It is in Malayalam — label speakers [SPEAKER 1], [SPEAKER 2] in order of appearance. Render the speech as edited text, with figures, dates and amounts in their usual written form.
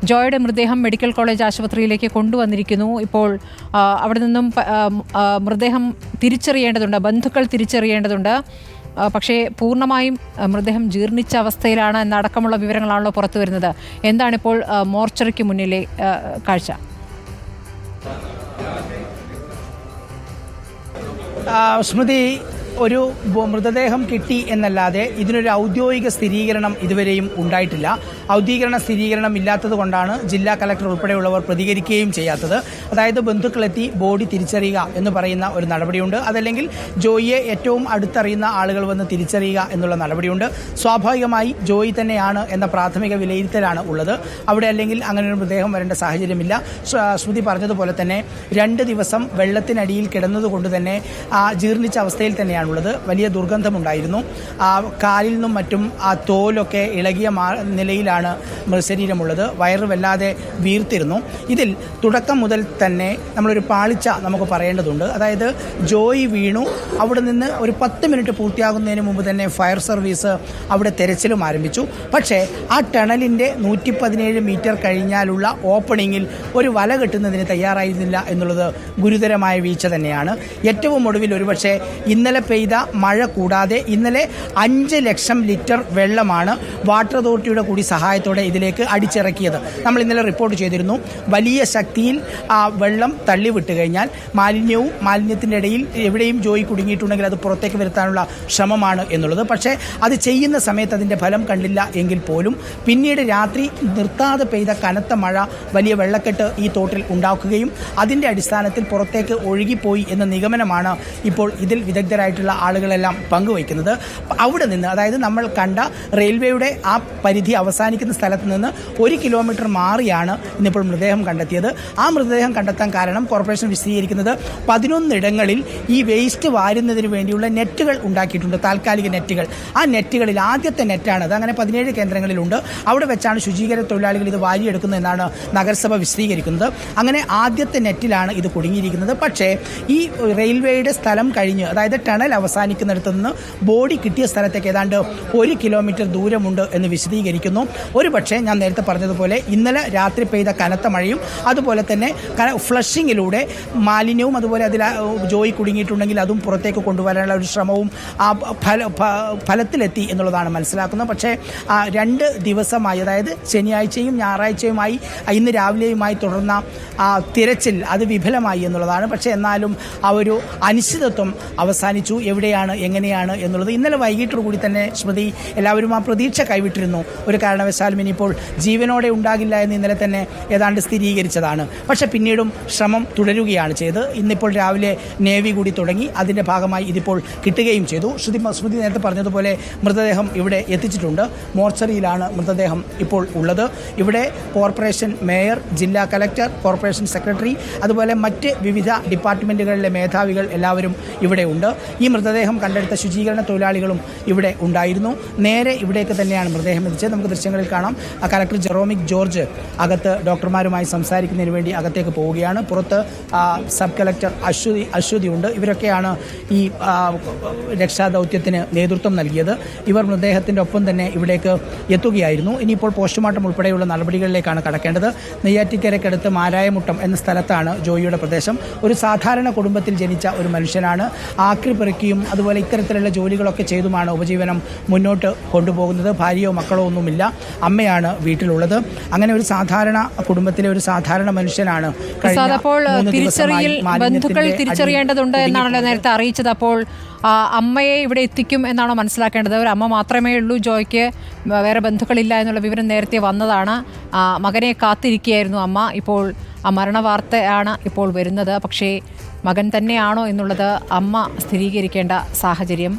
[SPEAKER 1] ജോയുടെ മൃതദേഹം മെഡിക്കൽ കോളേജ് ആശുപത്രിയിലേക്ക് കൊണ്ടുവന്നിരിക്കുന്നു. ഇപ്പോൾ അവിടെ നിന്നും മൃതദേഹം തിരിച്ചറിയേണ്ടതുണ്ട്, ബന്ധുക്കൾ തിരിച്ചറിയേണ്ടതുണ്ട്. പക്ഷേ പൂർണ്ണമായും മൃതദേഹം ജീർണിച്ച അവസ്ഥയിലാണ് എന്നടക്കമുള്ള വിവരങ്ങളാണല്ലോ പുറത്തു വരുന്നത്. എന്താണിപ്പോൾ മോർച്ചറിക്ക് മുന്നിലെ കാഴ്ച?
[SPEAKER 2] സ്മൃതി, ഒരു മൃതദേഹം കിട്ടി എന്നല്ലാതെ ഇതിനൊരു ഔദ്യോഗിക സ്ഥിരീകരണം ഇതുവരെയും ഉണ്ടായിട്ടില്ല. ഔദ്യോഗിക സ്ഥിരീകരണം ഇല്ലാത്തത് കൊണ്ടാണ് ജില്ലാ കളക്ടർ ഉൾപ്പെടെയുള്ളവർ പ്രതികരിക്കുകയും ചെയ്യാത്തത്. അതായത് ബന്ധുക്കളെത്തി ബോഡി തിരിച്ചറിയുക എന്ന് പറയുന്ന ഒരു നടപടിയുണ്ട്. അതല്ലെങ്കിൽ ജോയിയെ ഏറ്റവും അടുത്തറിയുന്ന ആളുകൾ വന്ന് തിരിച്ചറിയുക എന്നുള്ള നടപടിയുണ്ട്. സ്വാഭാവികമായി ജോയി തന്നെയാണ് എന്ന പ്രാഥമിക വിലയിരുത്തലാണ് ഉള്ളത്. അവിടെ അല്ലെങ്കിൽ അങ്ങനെ ഒരു മൃതദേഹം വരേണ്ട സാഹചര്യമില്ല. ശ്രുതി പറഞ്ഞതുപോലെ തന്നെ 2 ദിവസം വെള്ളത്തിനടിയിൽ കിടന്നതുകൊണ്ട് തന്നെ ജീർണിച്ച അവസ്ഥയിൽ തന്നെയാണ് ഉള്ളത്. വലിയ ദുർഗന്ധമുണ്ടായിരുന്നു. കാലിൽ നിന്നും മറ്റും തോലൊക്കെ ഇളകിയ നിലയിലാണ് മൃതശരീരമുള്ളത്. വയറ് വല്ലാതെ വീർത്തിരുന്നു. ഇതിൽ തുടക്കം മുതൽ തന്നെ നമ്മളൊരു പാളിച്ച നമുക്ക് പറയേണ്ടതുണ്ട്. അതായത് ജോയി വീണു. അവിടെ നിന്ന് ഒരു 10 മിനിറ്റ് പൂർത്തിയാകുന്നതിന് മുമ്പ് തന്നെ ഫയർ സർവീസ് അവിടെ തെരച്ചിലും ആരംഭിച്ചു. പക്ഷേ ആ ടണലിൻ്റെ 117 മീറ്റർ കഴിഞ്ഞാലുള്ള ഓപ്പണിങ്ങിൽ ഒരു വല കെട്ടുന്നതിന് തയ്യാറായിരുന്നില്ല എന്നുള്ളത് ഗുരുതരമായ വീഴ്ച തന്നെയാണ്. ഏറ്റവും ഒടുവിൽ ഒരുപക്ഷെ ഇന്നലെ പെയ്ത മഴ കൂടാതെ ഇന്നലെ 5 ലക്ഷം ലിറ്റർ വെള്ളമാണ് വാട്ടർ അതോറിറ്റിയുടെ കൂടി സഹായത്തോടെ ഇതിലേക്ക് അടിച്ചിറക്കിയത്. നമ്മൾ ഇന്നലെ റിപ്പോർട്ട് ചെയ്തിരുന്നു. വലിയ ശക്തിയിൽ വെള്ളം തള്ളിവിട്ട് കഴിഞ്ഞാൽ മാലിന്യത്തിൻ്റെ ഇടയിൽ എവിടെയും ജോയി കുടുങ്ങിയിട്ടുണ്ടെങ്കിൽ അത് പുറത്തേക്ക് വരുത്താനുള്ള ശ്രമമാണ് എന്നുള്ളത്. പക്ഷേ അത് ചെയ്യുന്ന സമയത്ത് അതിൻ്റെ ഫലം കണ്ടില്ല എങ്കിൽ പോലും പിന്നീട് രാത്രി നിർത്താതെ പെയ്ത കനത്ത മഴ വലിയ വെള്ളക്കെട്ട് ഈ തോട്ടിൽ ഉണ്ടാക്കുകയും അതിൻ്റെ അടിസ്ഥാനത്തിൽ പുറത്തേക്ക് ഒഴുകിപ്പോയി എന്ന നിഗമനമാണ് ഇപ്പോൾ ഇതിൽ വിദഗ്ധരായിട്ടുള്ള ആളുകളെല്ലാം പങ്കുവയ്ക്കുന്നത്. അവിടെ നിന്ന്, അതായത് നമ്മൾ കണ്ട റെയിൽവേയുടെ ആ പരിധി അവസാനിക്കുന്ന സ്ഥലത്ത് നിന്ന് 1 കിലോമീറ്റർ മാറിയാണ് ഇന്നിപ്പോൾ മൃതദേഹം കണ്ടെത്തിയത്. ആ മൃതദേഹം കണ്ടെത്താൻ കാരണം കോർപ്പറേഷൻ വിശദീകരിക്കുന്നത് 11 ഇടങ്ങളിൽ ഈ വേസ്റ്റ് വാരുന്നതിന് വേണ്ടിയുള്ള നെറ്റുകൾ ഉണ്ടാക്കിയിട്ടുണ്ട്, താൽക്കാലിക നെറ്റുകൾ. ആ നെറ്റുകളിൽ ആദ്യത്തെ നെറ്റാണ് അത്. അങ്ങനെ 17 കേന്ദ്രങ്ങളിലുണ്ട്. അവിടെ വെച്ചാണ് ശുചീകരണ തൊഴിലാളികൾ ഇത് വാരിയെടുക്കുന്നത് എന്നാണ് നഗരസഭ വിശദീകരിക്കുന്നത്. അങ്ങനെ ആദ്യത്തെ നെറ്റിലാണ് ഇത് കുടുങ്ങിയിരിക്കുന്നത്. പക്ഷേ ഈ റെയിൽവേയുടെ സ്ഥലം കഴിഞ്ഞ്, അതായത് ടണൽ അവസാനിക്കുന്നിടത്ത് നിന്ന് ബോഡി കിട്ടിയ സ്ഥലത്തേക്ക് ഏതാണ്ട് 1 കിലോമീറ്റർ ദൂരമുണ്ട് എന്ന് വിശദീകരിക്കുന്നു. ഒരുപക്ഷെ ഞാൻ നേരത്തെ പറഞ്ഞതുപോലെ ഇന്നലെ രാത്രി പെയ്ത കനത്ത മഴയും അതുപോലെ തന്നെ ഫ്ലഷിങ്ങിലൂടെ മാലിന്യവും അതുപോലെ അതിൽ ജോയി കുടുങ്ങിയിട്ടുണ്ടെങ്കിൽ അതും പുറത്തേക്ക് കൊണ്ടുവരാനുള്ള ഒരു ശ്രമവും ഫലത്തിലെത്തി എന്നുള്ളതാണ് മനസ്സിലാക്കുന്നത്. പക്ഷേ 2 ദിവസമായി, അതായത് ശനിയാഴ്ചയും ഞായറാഴ്ചയുമായി ഇന്ന് രാവിലെയുമായി തുടർന്ന തിരച്ചിൽ അത് വിഫലമായി എന്നുള്ളതാണ്. പക്ഷേ എന്നാലും ആ ഒരു അനിശ്ചിതത്വം അവസാനിച്ചു. എവിടെയാണ്, എങ്ങനെയാണ് എന്നുള്ളത് ഇന്നലെ വൈകിട്ടോടുകൂടി തന്നെ സ്മൃതി എല്ലാവരും ആ പ്രതീക്ഷ കൈവിട്ടിരുന്നു. ഒരു കാരണവശാലും ഇനിയിപ്പോൾ ജീവനോടെ ഉണ്ടാകില്ല എന്ന് ഇന്നലെ തന്നെ ഏതാണ്ട് സ്ഥിരീകരിച്ചതാണ്. പക്ഷേ പിന്നീടും ശ്രമം തുടരുകയാണ് ചെയ്ത്. ഇന്നിപ്പോൾ രാവിലെ നേവി കൂടി തുടങ്ങി. അതിൻ്റെ ഭാഗമായി ഇതിപ്പോൾ കിട്ടുകയും ചെയ്തു. സ്മൃതി നേരത്തെ പറഞ്ഞതുപോലെ മൃതദേഹം ഇവിടെ എത്തിച്ചിട്ടുണ്ട്. മോർച്ചറിയിലാണ് മൃതദേഹം ഇപ്പോൾ ഉള്ളത്. ഇവിടെ കോർപ്പറേഷൻ മേയർ, ജില്ലാ കലക്ടർ, കോർപ്പറേഷൻ സെക്രട്ടറി, അതുപോലെ മറ്റ് വിവിധ ഡിപ്പാർട്ട്മെൻറ്റുകളിലെ മേധാവികൾ എല്ലാവരും ഇവിടെ ഉണ്ട്. ഈ മൃതദേഹം കണ്ടെടുത്ത ശുചീകരണ തൊഴിലാളികളും ഇവിടെ ഉണ്ടായിരുന്നു. നേരെ ഇവിടേക്ക് തന്നെയാണ് മൃതദേഹം എത്തിച്ചത്. നമുക്ക് ദൃശ്യങ്ങളിൽ കാണാം. കളക്ടർ ജെറോമിക് ജോർജ് അകത്ത് ഡോക്ടർമാരുമായി സംസാരിക്കുന്നതിന് വേണ്ടി അകത്തേക്ക് പോവുകയാണ്. പുറത്ത് സബ് കളക്ടർ അശ്വതി ഉണ്ട്. ഇവരൊക്കെയാണ് ഈ രക്ഷാദൗത്യത്തിന് നേതൃത്വം നൽകിയത്. ഇവർ മൃതദേഹത്തിൻ്റെ ഒപ്പം തന്നെ ഇവിടേക്ക് എത്തുകയായിരുന്നു. ഇനിയിപ്പോൾ പോസ്റ്റ്മോർട്ടം ഉൾപ്പെടെയുള്ള നടപടികളിലേക്കാണ് കടക്കേണ്ടത്. നെയ്യാറ്റിക്കരയ്ക്കടുത്ത് മാരായമുട്ടം എന്ന സ്ഥലത്താണ് ജോയിയുടെ പ്രദേശം. ഒരു സാധാരണ കുടുംബത്തിൽ ജനിച്ച ഒരു മനുഷ്യനാണ്. ആക്രി പെറുക്കിയും അതുപോലെ ഇത്തരത്തിലുള്ള ജോലികളൊക്കെ ചെയ്തുമാണ് ഉപജീവനം മുന്നോട്ട് കൊണ്ടുപോകുന്നത്. ഭാര്യയോ മക്കളോ ഒന്നുമില്ല. അമ്മയാണ് വീട്ടിലുള്ളത്. അങ്ങനെ ഒരു സാധാരണ കുടുംബത്തിലെ ഒരു സാധാരണ മനുഷ്യനാണ്.
[SPEAKER 1] അപ്പോൾ തിരിച്ചറിയൽ ബന്ധുക്കൾ തിരിച്ചറിയേണ്ടതുണ്ട് എന്നാണല്ലോ നേരത്തെ അറിയിച്ചത്. അപ്പോൾ അമ്മയെ ഇവിടെ എത്തിക്കും എന്നാണോ മനസ്സിലാക്കേണ്ടത്? ഒരു അമ്മ മാത്രമേ ഉള്ളൂ ജോയ്ക്ക്, വേറെ ബന്ധുക്കളില്ല എന്നുള്ള വിവരം നേരത്തെ വന്നതാണ്. മകനെ കാത്തിരിക്കുകയായിരുന്നു അമ്മ. ഇപ്പോൾ ആ മരണവാർത്തയാണ് ഇപ്പോൾ വരുന്നത്. പക്ഷേ മകൻ തന്നെയാണോ എന്നുള്ളത് അമ്മ സ്ഥിരീകരിക്കേണ്ട സാഹചര്യം